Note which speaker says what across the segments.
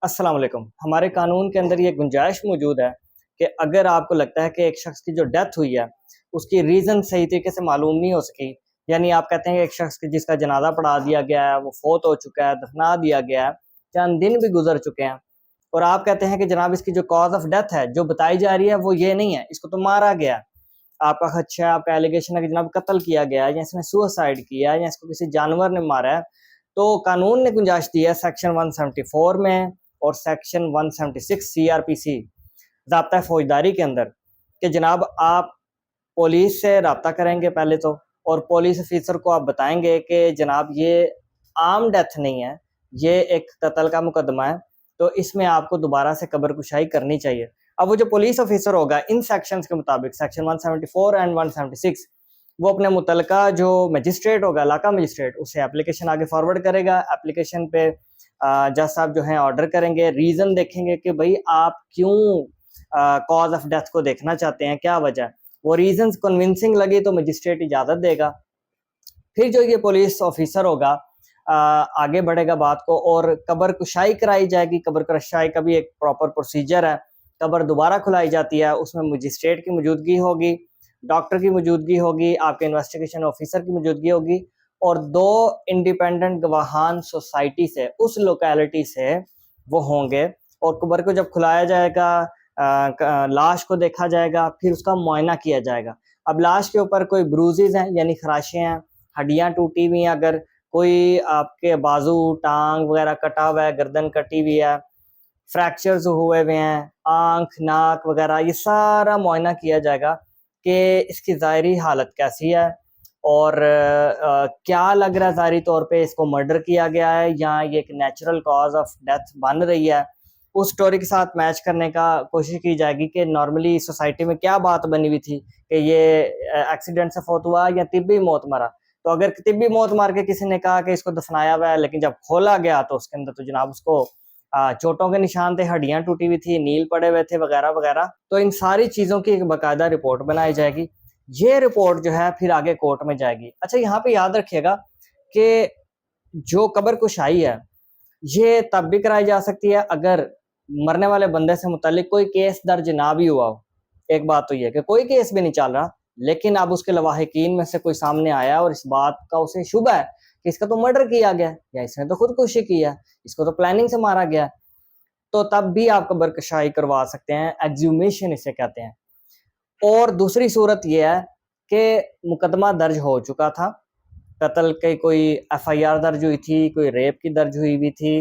Speaker 1: अस्सलाम वालेकुम। हमारे कानून के अंदर ये गुंजाइश मौजूद है कि अगर आपको लगता है कि एक शख्स की जो डेथ हुई है, उसकी रीज़न सही तरीके से मालूम नहीं हो सकी, यानी आप कहते हैं कि एक शख्स की जिसका जनाज़ा पढ़ा दिया गया है, वो फ़ौत हो चुका है, दफ़ना दिया गया है, चंद दिन भी गुज़र चुके हैं और आप कहते हैं कि जनाब इसकी जो कॉज़ ऑफ़ डेथ है, जो बताई जा रही है वो ये नहीं है, इसको तो मारा गया है। आपका खदशा है, आपका एलिगेशन है कि जनाब कत्ल किया गया है या इसने सुसाइड किया है या इसको किसी जानवर ने मारा है, तो कानून ने गुंजाइश दी है सेक्शन 174 में और सेक्शन 176 सीआरपीसी ज़ाब्ता फौजदारी के अंदर कि जनाब आप पुलिस से रब्ता करेंगे पहले तो, और पुलिस ऑफिसर को आप बताएंगे कि जनाब ये आम डेथ नहीं है, ये एक कत्ल का मुकदमा है, तो इसमें आपको दोबारा से कब्र कुशाई करनी चाहिए। अब वो जो पुलिस ऑफिसर होगा इन सेक्शंस के मुताबिक सेक्शन 174 एंड 176, वो अपने मुतलका जो मजिस्ट्रेट होगा, इलाका मजिस्ट्रेट, उसे एप्लीकेशन आगे फॉरवर्ड करेगा। एप्लीकेशन पे जज साहब जो हैं ऑर्डर करेंगे, रीज़न देखेंगे कि भाई आप क्यों कॉज ऑफ डेथ को देखना चाहते हैं, क्या वजह है। वो रीजंस कन्विंसिंग लगी तो मजिस्ट्रेट इजाज़त देगा। फिर जो ये पुलिस ऑफिसर होगा आगे बढ़ेगा बात को और कब्र कुशाई कराई जाएगी। कब्र कुशाई का भी एक प्रॉपर प्रोसीजर है। कब्र दोबारा खुलाई जाती है, उसमें मजिस्ट्रेट की मौजूदगी होगी, डॉक्टर की मौजूदगी होगी, आपके इन्वेस्टिगेशन ऑफिसर की मौजूदगी होगी और 2 इंडिपेंडेंट गवाहान सोसाइटी से, उस लोकेलिटी से वो होंगे और कब्र को जब खुलाया जाएगा, लाश को देखा जाएगा, फिर उसका मुआयना किया जाएगा। अब लाश के ऊपर कोई ब्रूजेज़ हैं यानी खराशें हैं, हड्डियाँ टूटी हुई हैं, अगर कोई आपके बाजू, टांग वगैरह कटा हुआ है, गर्दन कटी हुई है, फ्रैक्चर्स हुए हुए हैं, आँख, नाक वगैरह, ये सारा मुआयना किया जाएगा कि इसकी ज़ाहिरी हालत कैसी है और क्या लग रहा है ज़ाहिरी तौर पे इसको मर्डर किया गया है या ये एक नेचुरल कॉज ऑफ डेथ बन रही है। उस स्टोरी के साथ मैच करने का कोशिश की जाएगी कि नॉर्मली सोसाइटी में क्या बात बनी हुई थी कि ये एक्सीडेंट से फौत हुआ या तिब्बी मौत मरा। तो अगर तिब्बी मौत मार के किसी ने कहा कि इसको दफनाया हुआ है, लेकिन जब खोला गया तो उसके अंदर तो जनाब उसको चोटों के निशान थे, हड्डियां टूटी हुई थी, नील पड़े हुए थे वगैरह वगैरह। तो इन सारी चीज़ों की एक बाकायदा रिपोर्ट बनाई जाएगी। ये रिपोर्ट जो है फिर आगे कोर्ट में जाएगी। अच्छा, यहाँ पे याद रखिएगा कि जो कब्र कुशाई है ये तब भी कराई जा सकती है अगर मरने वाले बंदे से मुतालिक कोई केस दर्ज ना भी हुआ हो। एक बात तो ये है कि कोई केस भी नहीं चल रहा, लेकिन अब उसके लवाहिकीन में से कोई सामने आया और इस बात का उसे शुबा है कि इसका तो मर्डर किया गया या इसने तो खुदकुशी की है, इसको तो प्लानिंग से मारा गया, तो तब भी आप कब्र कुशाई करवा सकते हैं, एक्सह्यूमेशन इसे कहते हैं। और दूसरी सूरत ये है कि मुकदमा दर्ज हो चुका था, कत्ल की कोई एफआईआर दर्ज हुई थी, कोई रेप की दर्ज हुई भी थी,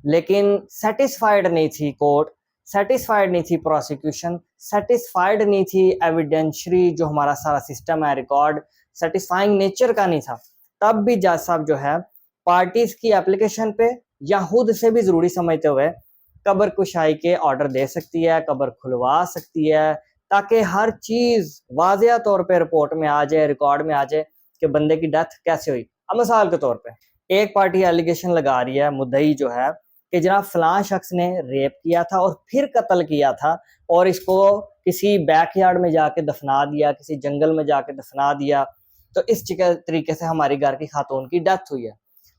Speaker 1: लेकिन सेटिस्फाइड नहीं थी कोर्ट, सेटिस्फाइड नहीं थी प्रोसिक्यूशन, सेटिस्फाइड नहीं थी एविडेंशरी जो हमारा सारा सिस्टम है, रिकॉर्ड सेटिस्फाइंग नेचर का नहीं था। तब भी जज साहब जो है पार्टीज की एप्लीकेशन पे या खुद से भी जरूरी समझते हुए कब्र कुशाई के ऑर्डर दे सकती है, कब्र खुलवा सकती है, ताकि हर चीज वाजिया तौर पे रिपोर्ट में आ जाए, रिकॉर्ड में आ जाए कि बंदे की डेथ कैसे हुई। अब मिसाल के तौर पे एक पार्टी एलिगेशन लगा रही है, मुद्दई जो है, कि जनाब फलां शख्स ने रेप किया था और फिर कत्ल किया था और इसको किसी बैकयार्ड में जाके दफना दिया, किसी जंगल में जाके दफना दिया, तो इस तरीके से हमारी घर की खातून की डेथ हुई है।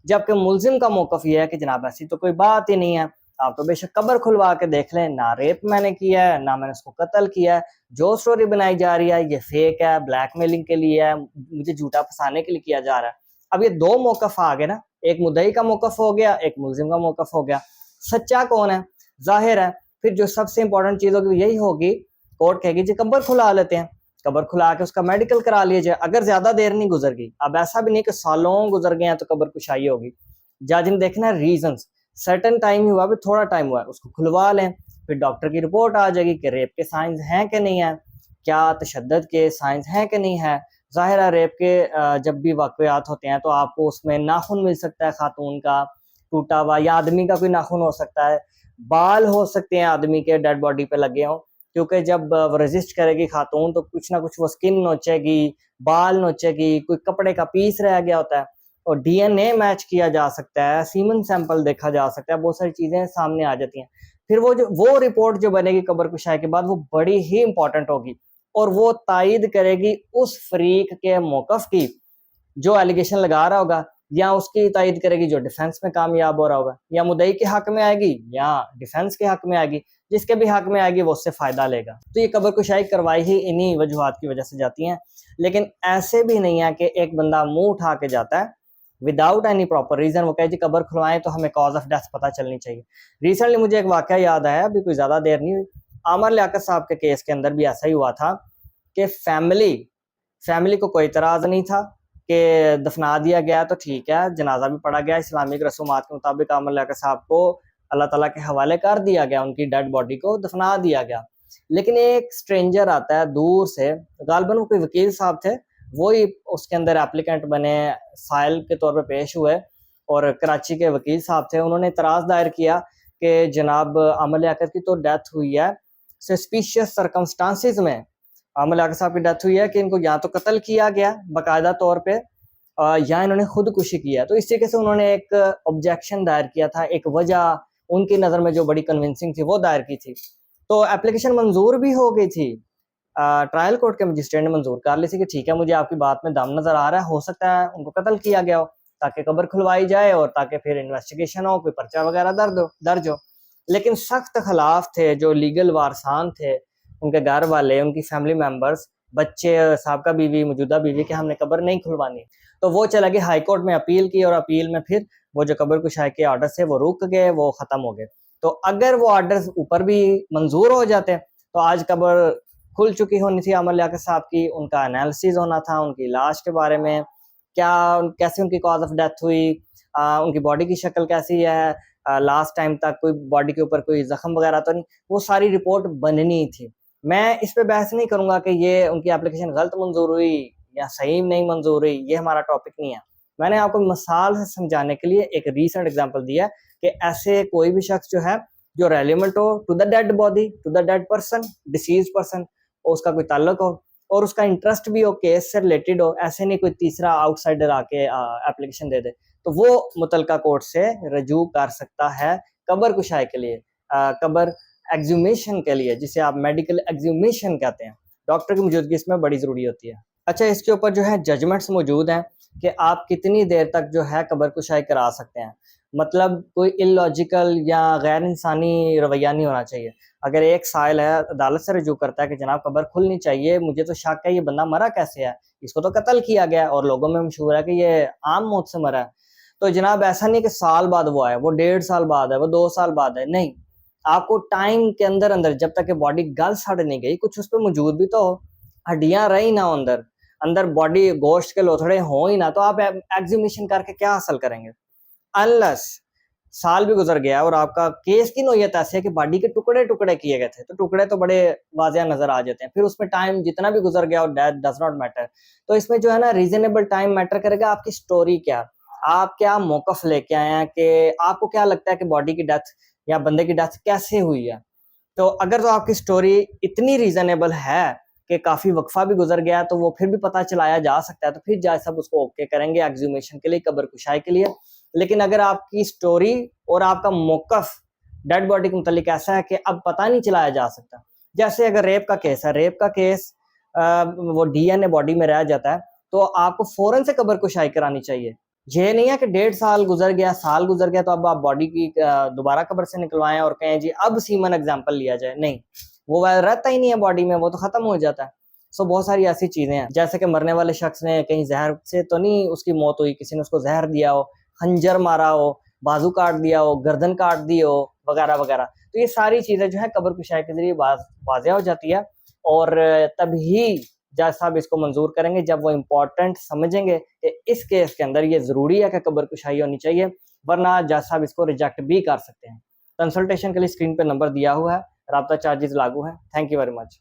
Speaker 1: जबकि मुलजिम का मौकफ यह है कि जनाब ऐसी तो कोई बात ही नहीं है, आप तो बेशक कब्र खुलवा के देख लें, ना रेप मैंने किया है, ना मैंने उसको कत्ल किया है, जो स्टोरी बनाई जा रही है ये फेक है, ब्लैकमेलिंग के लिए है, मुझे झूठा फंसाने के लिए किया जा रहा है। अब ये 2 मौकफ आ गए ना, एक मुद्दई का मौकफ हो गया, एक मुलजिम का मौकफ हो गया। सच्चा कौन है? जाहिर है फिर जो सबसे इंपॉर्टेंट चीज होगी यही होगी, कोर्ट कहेगी जी कब्र खुला लेते हैं, कब्र खुला के उसका मेडिकल करा लिया जाए। अगर ज्यादा देर नहीं गुजर गई, अब ऐसा भी नहीं कि सालों गुजर गए हैं तो कब्र कुशाई होगी, जज ने देखना है रीजंस, सर्टेन टाइम हुआ भी, थोड़ा टाइम हुआ है, उसको खुलवा लें। फिर डॉक्टर की रिपोर्ट आ जाएगी कि रेप के साइंस हैं कि नहीं है, क्या तशद्दुद के साइंस हैं कि नहीं है। जाहिर है रेप के जब भी वाकयात होते हैं तो आपको उसमें नाखून मिल सकता है खातून का टूटा हुआ, या आदमी का कोई नाखून हो सकता है, बाल हो सकते हैं आदमी के डेड बॉडी पे लगे हों, क्योंकि जब वो रेजिस्ट करेगी खातून तो कुछ ना कुछ वो स्किन नोचेगी, बाल नोचेगी, कोई कपड़े का पीस रह गया होता है, और डीएनए मैच किया जा सकता है, सीमन सैंपल देखा जा सकता है, बहुत सारी चीजें सामने आ जाती हैं। फिर वो रिपोर्ट जो बनेगी कब्र कुशाई के बाद, वो बड़ी ही इंपॉर्टेंट होगी और वो तायद करेगी उस फरीक के मौकफ की जो एलिगेशन लगा रहा होगा, या उसकी तायद करेगी जो डिफेंस में कामयाब हो रहा होगा, या मुद्दई के हक में आएगी या डिफेंस के हक में आएगी, जिसके भी हक में आएगी वो उससे फ़ायदा लेगा। तो ये कब्र कुशाई करवाई ही इन्हीं वजूहात की वजह से जाती हैं। लेकिन ऐसे भी नहीं है कि एक बंदा मुँह उठा के जाता है विदाउट एनी प्रॉपर रीज़न, वो कहे जी कब्र खुलवाएं तो हमें कॉज ऑफ डेथ पता चलनी चाहिए। रिसेंटली मुझे एक वाक़या याद आया, अभी कोई ज़्यादा देर नहीं हुई, आमर लियाकत साहब के केस के अंदर भी ऐसा ही हुआ था कि फैमिली को कोई इतराज़ नहीं था कि दफना दिया गया तो ठीक है, जनाजा भी पढ़ा गया, इस्लामिक रसूमात के मुताबिक आमर लियाकत साहब को अल्लाह ताला के हवाले कर दिया गया, उनकी डेड बॉडी को दफना दिया गया। लेकिन एक स्ट्रेंजर आता है दूर से, गालिबन वो कोई वकील साहब थे, वो ही उसके अंदर एप्लीकेंट बने, फाइल के तौर पे पेश हुए और कराची के वकील साहब थे, उन्होंने इतराज़ दायर किया कि जनाब आमर लियाकत की तो डेथ हुई है सस्पिशियस सर्कमस्टांसिस में, आमर लियाकत साहब की डेथ हुई है कि इनको या तो कत्ल किया गया बाकायदा तौर पे या इन्होंने खुदकुशी किया। तो इस तरीके से उन्होंने एक ऑब्जेक्शन दायर किया था, एक वजह उनकी नज़र में जो बड़ी कन्विंसिंग थी वो दायर की थी। तो एप्लीकेशन मंजूर भी हो गई थी, ट्रायल कोर्ट के मजिस्ट्रेट ने मंजूर कर ली थी कि ठीक है मुझे आपकी बात में दम नज़र आ रहा है, हो सकता है उनको कत्ल किया गया हो ताकि कब्र खुलवाई जाए और ताकि फिर इन्वेस्टिगेशन हो, कोई पर्चा वगैरह दर्ज हो। लेकिन सख्त खिलाफ थे जो लीगल वारसान थे, उनके घर वाले, उनकी फैमिली मेम्बर्स, बच्चे, साबका बीवी, मौजूदा बीवी, कि हमने कब्र नहीं खुलवानी। तो वो चला गया हाई कोर्ट में अपील की और अपील में फिर वो जो कब्र कुशाई के ऑर्डर थे वो रुक गए, वो ख़त्म हो गए। तो अगर वो ऑर्डर्स ऊपर भी मंजूर हो जाते तो आज कब्र खुल चुकी होनी थी आमर लियाकत साहब की, उनका एनालिसिस होना था उनकी लाश के बारे में, क्या कैसे उनकी कॉज ऑफ डेथ हुई, उनकी बॉडी की शक्ल कैसी है, लास्ट टाइम तक कोई बॉडी के ऊपर कोई जख्म वगैरह तो नहीं, वो सारी रिपोर्ट बननी थी। मैं इस पे बहस नहीं करूंगा कि ये उनकी एप्लीकेशन गलत मंजूर हुई या सही नहीं मंजूर हुई, ये हमारा टॉपिक नहीं है। मैंने आपको मिसाल से समझाने के लिए एक रीसेंट एग्जांपल दिया कि ऐसे कोई भी शख्स जो है जो रेलिवेंट हो to the dead body, to the dead person, disease person, उसका कोई ताल्लुक हो और उसका इंटरेस्ट भी हो, केस से रिलेटेड हो, ऐसे नहीं कोई तीसरा आउटसाइडर आके एप्लीकेशन दे दे, तो वो मुतलका कोर्ट से रजू कर सकता है कब्र कुशाई के लिए, कब्र एक्सह्यूमेशन के लिए, जिसे आप मेडिकल एक्सह्यूमेशन कहते हैं। डॉक्टर की मौजूदगी इसमें बड़ी ज़रूरी होती है। अच्छा, इसके ऊपर जो है जजमेंट्स मौजूद हैं कि आप कितनी देर तक जो है कब्र कुशाई करा सकते हैं, मतलब कोई इलॉजिकल या गैर इंसानी रवैया नहीं होना चाहिए। अगर एक साइल है अदालत से रजू करता है कि जनाब कब्र खुलनी चाहिए, मुझे तो शक है ये बंदा मरा कैसे है, इसको तो कत्ल किया गया और लोगों में मशहूर है कि ये आम मौत से मरा है, तो जनाब ऐसा नहीं कि साल बाद वो आए, वो 1.5 साल बाद है, वो 2 साल बाद है, नहीं, आपको टाइम के अंदर अंदर जब तक बॉडी गल सड़ नहीं गई, कुछ उस पर मौजूद भी तो हो, हड्डियां रही ना अंदर अंदर बॉडी गोश्त के लोथड़े हो ही ना, तो आप एक्सह्यूमेशन करके क्या हासिल करेंगे। अनलेस साल भी गुजर गया और आपका केस की नोयत ऐसी है कि बॉडी के टुकड़े टुकड़े किए गए थे, तो टुकड़े तो बड़े वाजिया नजर आ जाते हैं, फिर उसमें टाइम जितना भी गुजर गया और डेथ डज नॉट मैटर। तो इसमें जो है ना रीजनेबल टाइम मैटर करेगा, आपकी स्टोरी क्या, आप क्या मौकफ लेके आए हैं, कि आपको क्या लगता है कि बॉडी की डेथ या बंदे की डेथ कैसे हुई है। तो अगर तो आपकी स्टोरी इतनी रीजनेबल है कि काफ़ी वक्फा भी गुजर गया तो वो फिर भी पता चलाया जा सकता है, तो फिर जज साहब उसको ओके करेंगे एक्सह्यूमेशन के लिए, कब्र कुशाई के लिए। लेकिन अगर आपकी स्टोरी और आपका मौकफ डेड बॉडी के मुतालिक ऐसा है कि अब पता नहीं चलाया जा सकता, जैसे अगर रेप का केस है, रेप का केस वो डीएनए बॉडी में रह जाता है, तो आपको फौरन से कब्र कुशाई करानी चाहिए। ये नहीं है कि 1.5 साल गुजर गया, साल गुजर गया तो अब आप बॉडी की दोबारा कब्र से निकलवाएं और कहें जी अब सीमन एग्जाम्पल लिया जाए, नहीं, वो रहता ही नहीं है बॉडी में, वो तो खत्म हो जाता है। सो बहुत सारी ऐसी चीजें हैं, जैसे कि मरने वाले शख्स ने कहीं जहर से तो नहीं उसकी मौत हुई, किसी ने उसको जहर दिया हो, खंजर मारा हो, बाजू काट दिया हो, गर्दन काट दी हो, वगैरह वगैरह। तो ये सारी चीजें जो है कब्र कुशाई के जरिए वाज़ेह हो जाती है और तभी जज साहब इसको मंजूर करेंगे जब वो इम्पोर्टेंट समझेंगे कि इस केस के अंदर ये ज़रूरी है कि कब्र कुशाई होनी चाहिए, वरना जज साहब इसको रिजेक्ट भी कर सकते हैं। कंसल्टेशन के लिए स्क्रीन पे नंबर दिया हुआ है, राब्ता चार्जेस लागू है। Thank you very much.